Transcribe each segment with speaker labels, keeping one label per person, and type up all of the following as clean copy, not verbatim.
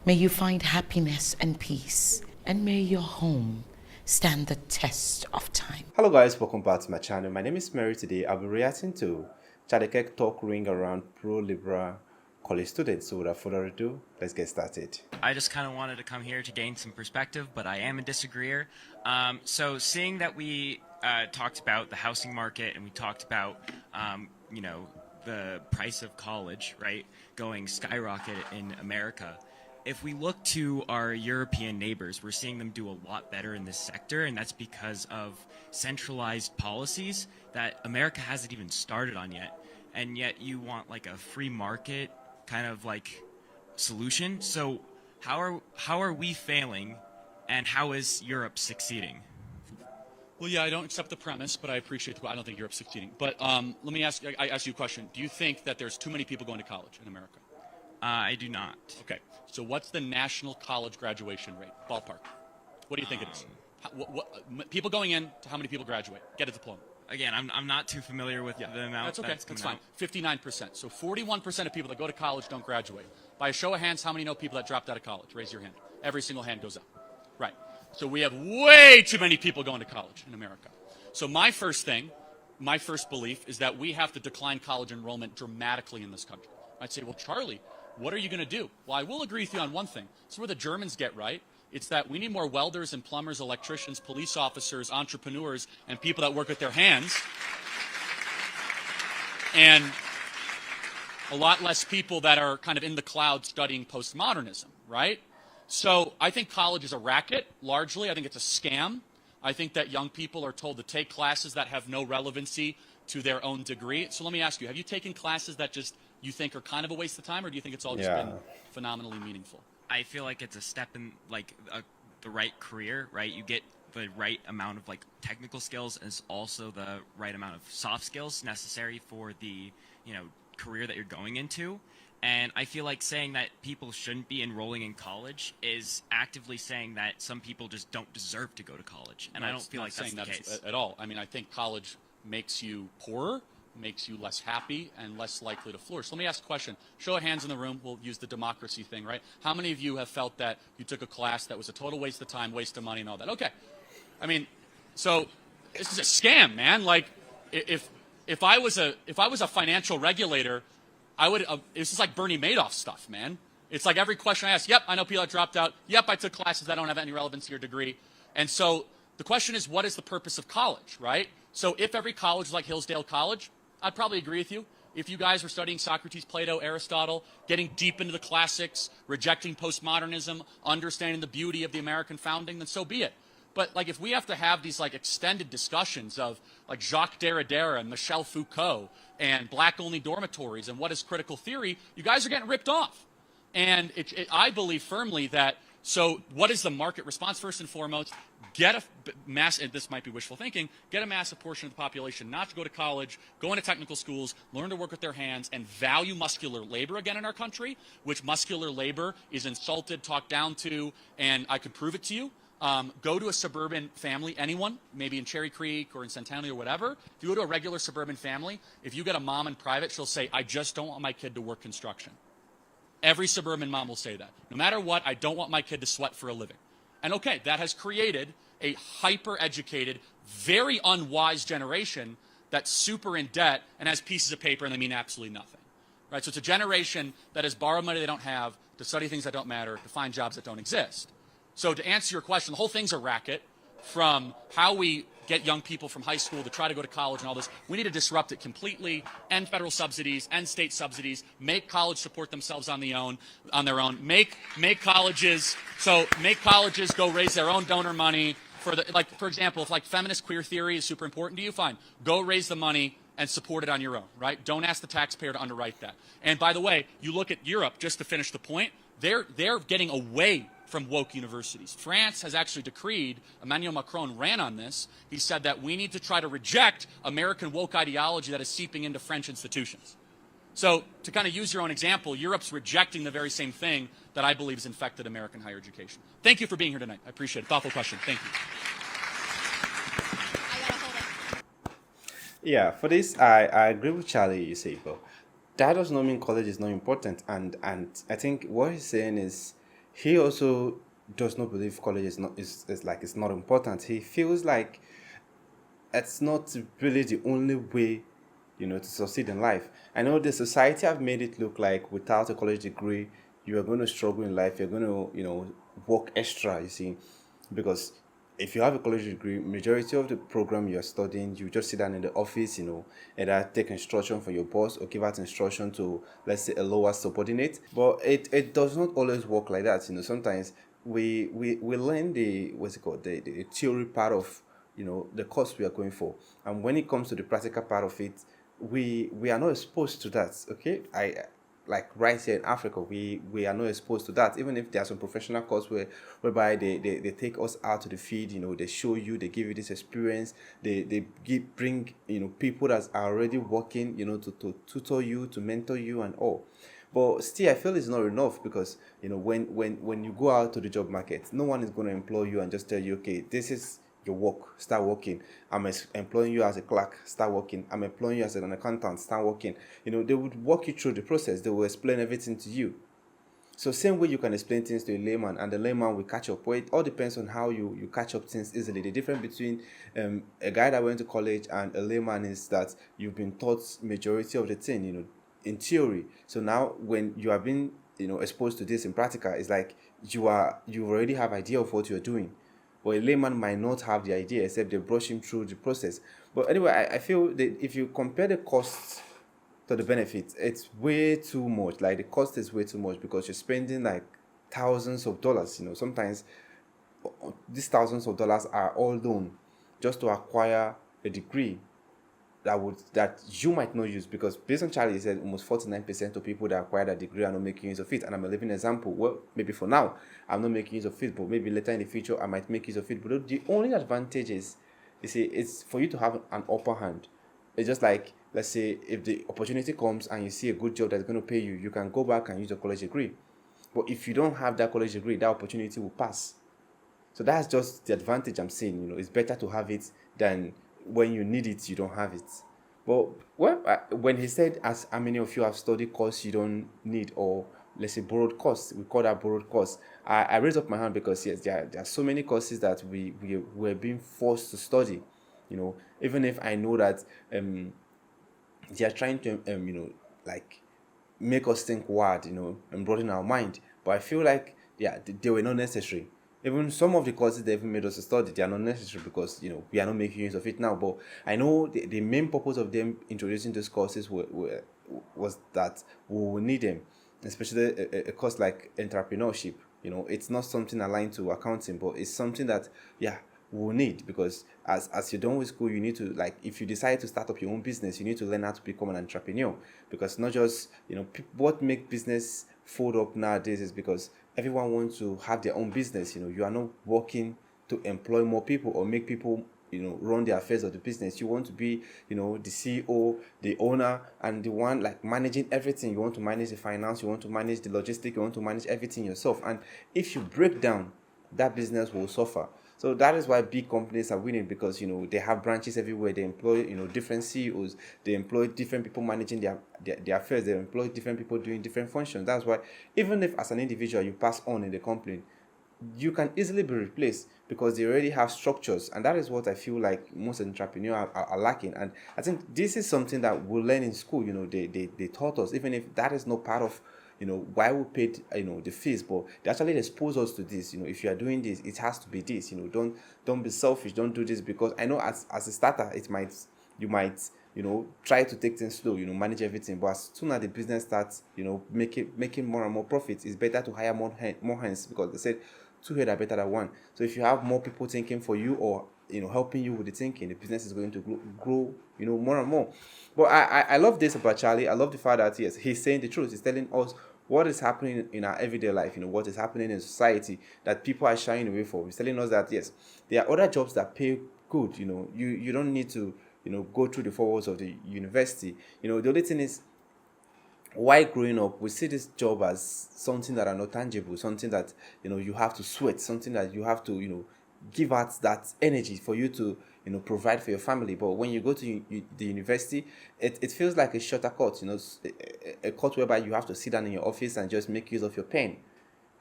Speaker 1: May you find happiness and peace, and may your home stand the test of time.
Speaker 2: Hello guys, welcome back to my channel. My name is Mary. Today I'll be reacting to Kirk talk ring around pro-liberal college students. So without further ado, let's get started.
Speaker 3: I just kind of wanted to come here to gain some perspective, but I am a disagreeer. So seeing that we talked about the housing market and we talked about, the price of college, right, going skyrocket in America, if we look to our European neighbors, we're seeing them do a lot better in this sector, and that's because of centralized policies that America hasn't even started on yet. And yet you want like a free market kind of like solution. So how are we failing, and how is Europe succeeding?
Speaker 4: Well, yeah, I don't accept the premise, but I appreciate I don't think Europe's succeeding. But let me ask you a question. Do you think that there's too many people going to college in America?
Speaker 3: I do not.
Speaker 4: Okay. So what's the national college graduation rate? Ballpark. What do you think it is? People going in to how many people graduate? Get a diploma.
Speaker 3: Again, I'm not too familiar with the amount.
Speaker 4: That's okay. That's fine. 59%. So 41% of people that go to college don't graduate. By a show of hands, how many know people that dropped out of college? Raise your hand. Every single hand goes up. Right. So we have way too many people going to college in America. So my first belief is that we have to decline college enrollment dramatically in this country. I'd say, well, Charlie, what are you going to do? Well, I will agree with you on one thing. It's where the Germans get right. It's that we need more welders and plumbers, electricians, police officers, entrepreneurs, and people that work with their hands. And a lot less people that are kind of in the cloud studying postmodernism, right? So I think college is a racket, largely. I think it's a scam. I think that young people are told to take classes that have no relevancy to their own degree. So let me ask you, have you taken classes that just you think are kind of a waste of time, or do you think it's all just been phenomenally meaningful?
Speaker 3: I feel like it's a step in like the right career, right? You get the right amount of like technical skills, and it's also the right amount of soft skills necessary for the career that you're going into. And I feel like saying that people shouldn't be enrolling in college is actively saying that some people just don't deserve to go to college. And I don't feel like that's the case
Speaker 4: at all. I mean, I think college makes you poorer, makes you less happy, and less likely to flourish. So let me ask a question. Show of hands in the room. We'll use the democracy thing, right? How many of you have felt that you took a class that was a total waste of time, waste of money, and all that? Okay. I mean, so this is a scam, man. Like, if I was a financial regulator, I would. This is like Bernie Madoff stuff, man. It's like every question I ask, yep, I know people that dropped out. Yep, I took classes that don't have any relevance to your degree. And so the question is, what is the purpose of college, right? So if every college was like Hillsdale College, I'd probably agree with you. If you guys were studying Socrates, Plato, Aristotle, getting deep into the classics, rejecting postmodernism, understanding the beauty of the American founding, then so be it. But like if we have to have these like extended discussions of like Jacques Derrida and Michel Foucault and black-only dormitories and what is critical theory, you guys are getting ripped off. And I believe firmly that, so what is the market response? First and foremost, get a mass, and this might be wishful thinking, get a massive portion of the population not to go to college, go into technical schools, learn to work with their hands, and value muscular labor again in our country, which muscular labor is insulted, talked down to, and I could prove it to you. Go to a suburban family, anyone, maybe in Cherry Creek or in Centennial or whatever. If you go to a regular suburban family, if you get a mom in private, she'll say, I just don't want my kid to work construction. Every suburban mom will say that. No matter what, I don't want my kid to sweat for a living. And okay, that has created a hyper-educated, very unwise generation that's super in debt and has pieces of paper and they mean absolutely nothing. Right? So it's a generation that has borrowed money they don't have to study things that don't matter, to find jobs that don't exist. So to answer your question, the whole thing's a racket. From how we get young people from high school to try to go to college and all this, we need to disrupt it completely, end federal subsidies, end state subsidies, make college support themselves on their own, make colleges go raise their own donor money for for example, if like feminist queer theory is super important to you, fine, go raise the money and support it on your own, right? Don't ask the taxpayer to underwrite that. And by the way, you look at Europe, just to finish the point, they're getting away from woke universities. France has actually decreed, Emmanuel Macron ran on this, he said that we need to try to reject American woke ideology that is seeping into French institutions. So to kind of use your own example, Europe's rejecting the very same thing that I believe has infected American higher education. Thank you for being here tonight. I appreciate it. Thoughtful question. Thank you.
Speaker 2: Yeah, for this, I agree with Charlie, you say, but that does not mean college is not important. And I think what he's saying is he also does not believe college is like it's not important. He feels like it's not really the only way, to succeed in life. I know the society have made it look like without a college degree, you are going to struggle in life. You're going to, work extra, you see, because if you have a college degree, majority of the program you're studying, you just sit down in the office, either take instruction from your boss or give out instruction to, let's say, a lower subordinate. But it does not always work like that. Sometimes we learn the, what's it called, the theory part of, the course we are going for. And when it comes to the practical part of it, we are not exposed to that. Okay, I like right here in Africa, we are not exposed to that. Even if there are some professional courses whereby they take us out to the field, they show you, they give you this experience, bring people that are already working, to tutor you, to mentor you and all. But still, I feel it's not enough because when you go out to the job market, no one is going to employ you and just tell you, okay, this is your work, start working. I'm employing you as a clerk, start working. I'm employing you as an accountant, start working. They would walk you through the process. They will explain everything to you. So same way you can explain things to a layman and the layman will catch up. Well, it all depends on how you catch up things easily. The difference between a guy that went to college and a layman is that you've been taught majority of the thing, in theory. So now when you are being, exposed to this in practical, it's like you already have idea of what you're doing. But a layman might not have the idea except they brush him through the process. But anyway, I feel that if you compare the costs to the benefits, it's way too much. Like the cost is way too much because you're spending like thousands of dollars. Sometimes these thousands of dollars are all done just to acquire a degree that you might not use, because based on Charlie, he said almost 49% of people that acquire that degree are not making use of it. And I'm a living example. Well, maybe for now I'm not making use of it, but maybe later in the future I might make use of it. But the only advantage is, you see, it's for you to have an upper hand. It's just like, let's say if the opportunity comes and you see a good job that's going to pay you, you can go back and use your college degree. But if you don't have that college degree, that opportunity will pass. So that's just the advantage I'm saying. It's better to have it than when you need it, you don't have it. Well, when he said, as how many of you have studied course you don't need, or let's say borrowed course, we call that borrowed course. I raised up my hand because yes, there are so many courses that we were being forced to study. Even if I know that they are trying to like make us think wide, and broaden our mind. But I feel like they were not necessary. Even some of the courses they even made us study, they are not necessary because we are not making use of it now. But I know the main purpose of them introducing those courses was that we will need them, especially a course like entrepreneurship. It's not something aligned to accounting, but it's something that we will need, because as you're done with school, you need to, like, if you decide to start up your own business, you need to learn how to become an entrepreneur. Because not just what make business fold up nowadays is because everyone wants to have their own business. You are not working to employ more people or make people run the affairs of the business. You want to be the CEO, the owner, and the one like managing everything. You want to manage the finance, you want to manage the logistics, you want to manage everything yourself. And if you break down, that business will suffer. So that is why big companies are winning, because they have branches everywhere. They employ different CEOs. They employ different people managing their affairs. They employ different people doing different functions. That's why even if as an individual you pass on in the company, you can easily be replaced because they already have structures. And that is what I feel like most entrepreneurs are lacking. And I think this is something that we'll learn in school. They taught us, even if that is not part of why we paid the fees, but they actually expose us to this. If you are doing this, it has to be this. Don't be selfish, don't do this, because I know as a starter you might try to take things slow, manage everything. But as soon as the business starts making more and more profits, it's better to hire more hands, because they said two heads are better than one. So if you have more people thinking for you, or helping you with the thinking, the business is going to grow more and more. But I love this about Charlie. I love the fact that yes, he's saying the truth. He's telling us what is happening in our everyday life, what is happening in society that people are shying away from. He's telling us that yes, there are other jobs that pay good. You don't need to go through the 4 walls of the university. The only thing is, while growing up, we see this job as something that are not tangible, something that you have to sweat, something that you have to give out that energy for you to provide for your family. But when you go to the university, it feels like a shorter cut, a cut whereby you have to sit down in your office and just make use of your pen.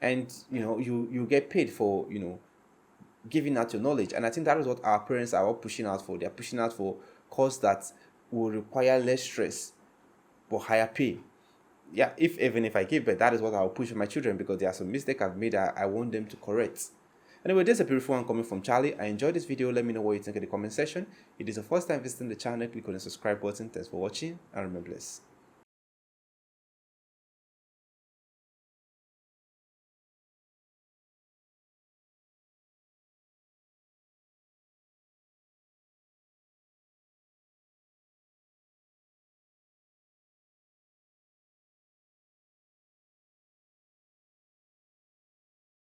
Speaker 2: and you get paid for giving out your knowledge. And I think that is what our parents are all pushing out for. They're pushing out for course that will require less stress but higher pay. Yeah, even if I give, but that is what I'll push for my children, because there are some mistakes I've made that I want them to correct. Anyway, this is a beautiful one coming from Charlie. I enjoyed this video. Let me know what you think in the comment section. If it is the first time visiting the channel, click on the subscribe button. Thanks for watching and remember this.